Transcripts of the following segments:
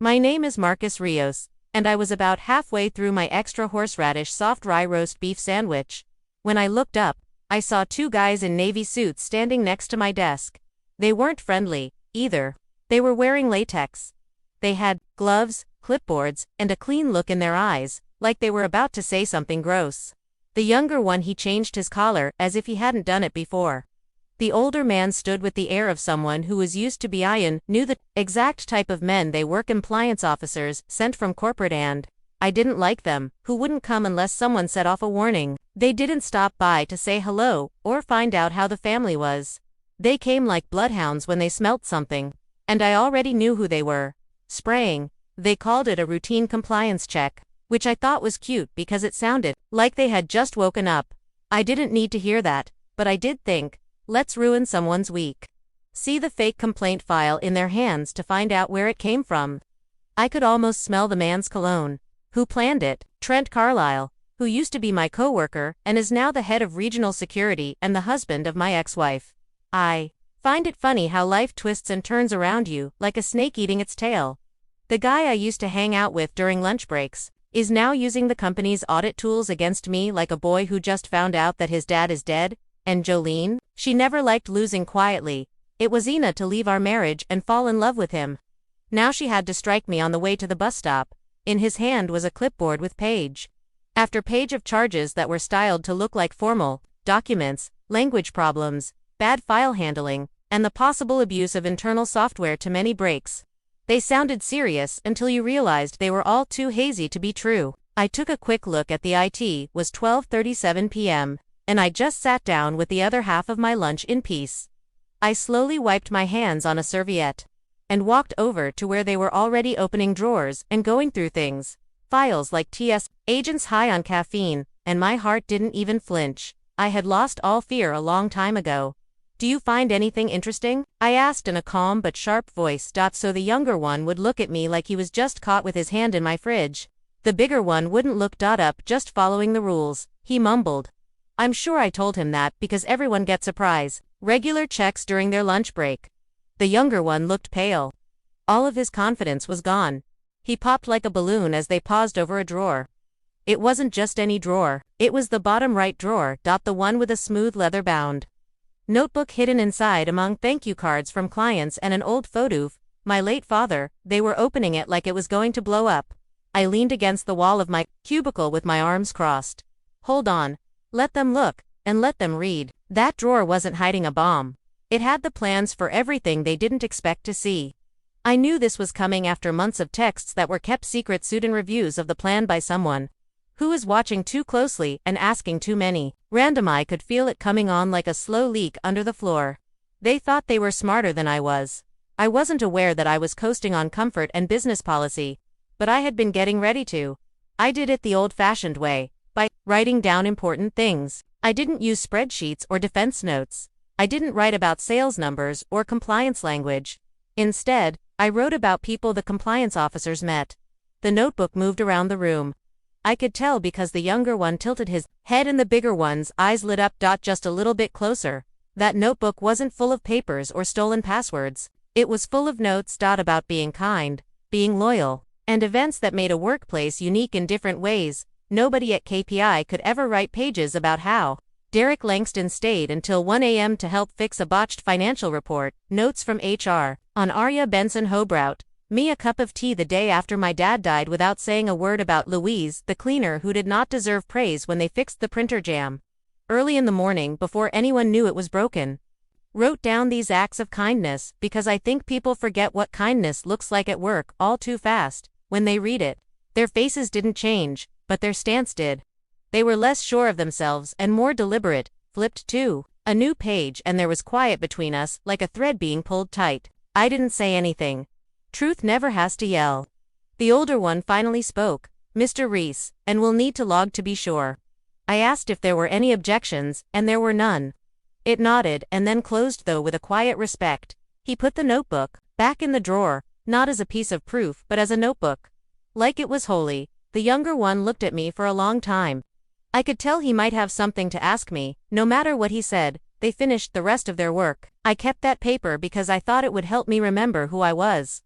My name is Marcus Rios, and I was about halfway through my extra horseradish soft rye roast beef sandwich. When I looked up, I saw two guys in navy suits standing next to my desk. They weren't friendly, either. They were wearing latex. They had gloves, clipboards, and a clean look in their eyes, like they were about to say something gross. The younger one, he changed his collar as if he hadn't done it before. The older man stood with the air of someone who was used to be and knew the exact type of men they were, compliance officers sent from corporate, and I didn't like them, who wouldn't come unless someone set off a warning. They didn't stop by to say hello or find out how the family was. They came like bloodhounds when they smelt something. And I already knew who they were. Spraying. They called it a routine compliance check, which I thought was cute because it sounded like they had just woken up. I didn't need to hear that, but I did think, let's ruin someone's week. See the fake complaint file in their hands to find out where it came from. I could almost smell the man's cologne. Who planned it? Trent Carlisle, who used to be my coworker and is now the head of regional security and the husband of my ex-wife. I find it funny how life twists and turns around you like a snake eating its tail. The guy I used to hang out with during lunch breaks is now using the company's audit tools against me like a boy who just found out that his dad is dead. And Jolene? She never liked losing quietly. It was enough to leave our marriage and fall in love with him. Now she had to strike me on the way to the bus stop. In his hand was a clipboard with page after page of charges that were styled to look like formal documents, language problems, bad file handling, and the possible abuse of internal software to many breaks. They sounded serious until you realized they were all too hazy to be true. I took a quick look at the IT. Was 12:37 p.m. and I just sat down with the other half of my lunch in peace. I slowly wiped my hands on a serviette and walked over to where they were already opening drawers and going through things. Files like TS, agents high on caffeine, and my heart didn't even flinch. I had lost all fear a long time ago. Do you find anything interesting? I asked in a calm but sharp voice. So the younger one would look at me like he was just caught with his hand in my fridge. The bigger one wouldn't look. Up, just following the rules, he mumbled. I'm sure I told him that because everyone gets a prize. Regular checks during their lunch break. The younger one looked pale. All of his confidence was gone. He popped like a balloon as they paused over a drawer. It wasn't just any drawer. It was the bottom right drawer. The one with a smooth leather bound notebook hidden inside among thank you cards from clients and an old photo of my late father. They were opening it like it was going to blow up. I leaned against the wall of my cubicle with my arms crossed. Hold on. Let them look, and let them read. That drawer wasn't hiding a bomb. It had the plans for everything they didn't expect to see. I knew this was coming after months of texts that were kept secret, pseudo reviews of the plan by someone who was watching too closely and asking too many. Random. I could feel it coming on like a slow leak under the floor. They thought they were smarter than I was. I wasn't aware that I was coasting on comfort and business policy, but I had been getting ready to. I did it the old-fashioned way, by writing down important things. I didn't use spreadsheets or defense notes. I didn't write about sales numbers or compliance language. Instead, I wrote about people the compliance officers met. The notebook moved around the room. I could tell because the younger one tilted his head and the bigger one's eyes lit up. Just a little bit closer. That notebook wasn't full of papers or stolen passwords. It was full of notes. About being kind, being loyal, and events that made a workplace unique in different ways. Nobody at KPI could ever write pages about how Derek Langston stayed until 1 a.m. to help fix a botched financial report. Notes from HR on Arya Benson Hobrout. Me a cup of tea the day after my dad died without saying a word about Louise, the cleaner who did not deserve praise when they fixed the printer jam. Early in the morning, before anyone knew it was broken. Wrote down these acts of kindness because I think people forget what kindness looks like at work all too fast. When they read it, their faces didn't change, but their stance did. They were less sure of themselves and more deliberate. Flipped to a new page and there was quiet between us, like a thread being pulled tight. I didn't say anything. Truth never has to yell. The older one finally spoke. Mr. Reese, and we'll need to log to be sure. I asked if there were any objections, and there were none. It nodded and then closed, though with a quiet respect. He put the notebook back in the drawer, not as a piece of proof but as a notebook. Like it was holy. The younger one looked at me for a long time. I could tell he might have something to ask me. No matter what he said, they finished the rest of their work. I kept that paper because I thought it would help me remember who I was.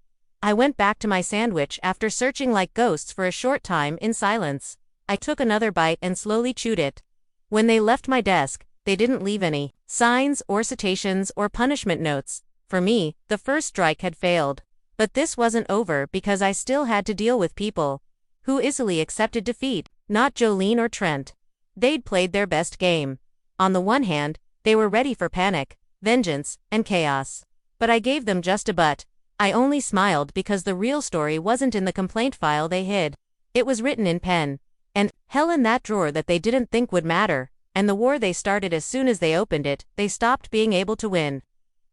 I went back to my sandwich after searching like ghosts for a short time in silence. I took another bite and slowly chewed it. When they left my desk, they didn't leave any signs or citations or punishment notes. For me, the first strike had failed. But this wasn't over because I still had to deal with people who easily accepted defeat, not Jolene or Trent. They'd played their best game. On the one hand, they were ready for panic, vengeance, and chaos. But I gave them just a but. I only smiled because the real story wasn't in the complaint file they hid. It was written in pen. And hell in that drawer that they didn't think would matter. And the war they started as soon as they opened it, they stopped being able to win.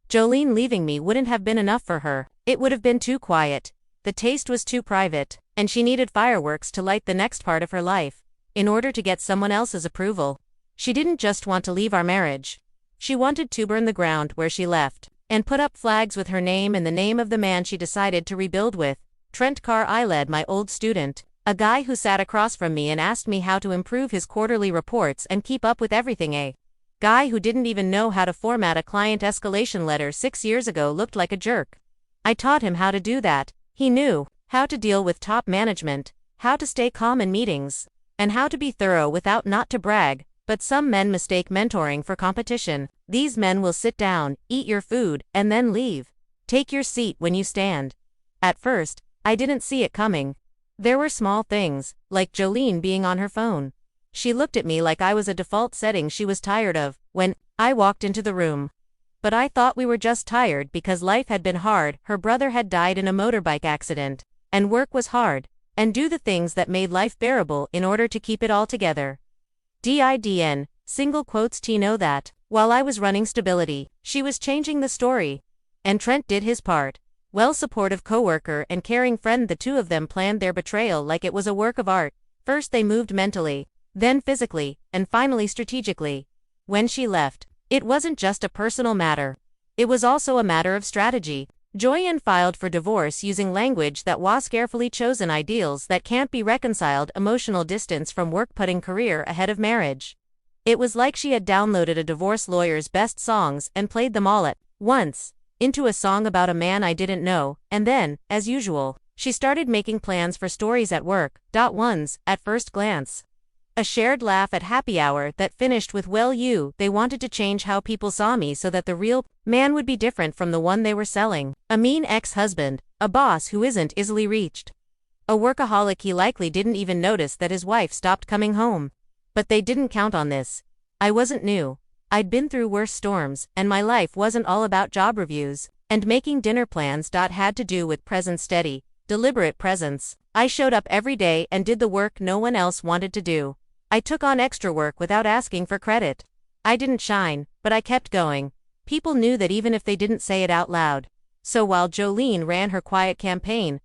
Jolene leaving me wouldn't have been enough for her. It would have been too quiet. The taste was too private, and she needed fireworks to light the next part of her life, in order to get someone else's approval. She didn't just want to leave our marriage. She wanted to burn the ground where she left, and put up flags with her name and the name of the man she decided to rebuild with. Trent Carr-Eyed, my old student, a guy who sat across from me and asked me how to improve his quarterly reports and keep up with everything. A guy who didn't even know how to format a client escalation letter 6 years ago looked like a jerk. I taught him how to do that. He knew how to deal with top management, how to stay calm in meetings, and how to be thorough without not to brag. But some men mistake mentoring for competition. These men will sit down, eat your food, and then leave. Take your seat when you stand. At first, I didn't see it coming. There were small things, like Jolene being on her phone. She looked at me like I was a default setting she was tired of when I walked into the room. But I thought we were just tired because life had been hard, her brother had died in a motorbike accident, and work was hard, and do the things that made life bearable in order to keep it all together. DIDN, single quotes to know that, while I was running stability, she was changing the story. And Trent did his part. Well, supportive coworker and caring friend, the two of them planned their betrayal like it was a work of art. First they moved mentally, then physically, and finally strategically. When she left, it wasn't just a personal matter. It was also a matter of strategy. Joyanne filed for divorce using language that was carefully chosen, ideals that can't be reconciled, emotional distance from work, putting career ahead of marriage. It was like she had downloaded a divorce lawyer's best songs and played them all at once, into a song about a man I didn't know, and then, as usual, she started making plans for stories at work, ones, at first glance. A shared laugh at happy hour that finished with, well, they wanted to change how people saw me so that the real man would be different from the one they were selling. A mean ex-husband, a boss who isn't easily reached. A workaholic. He likely didn't even notice that his wife stopped coming home. But they didn't count on this. I wasn't new. I'd been through worse storms, and my life wasn't all about job reviews and making dinner plans. Had to do with present, steady, deliberate presence. I showed up every day and did the work no one else wanted to do. I took on extra work without asking for credit. I didn't shine, but I kept going. People knew that even if they didn't say it out loud. So while Jolene ran her quiet campaign,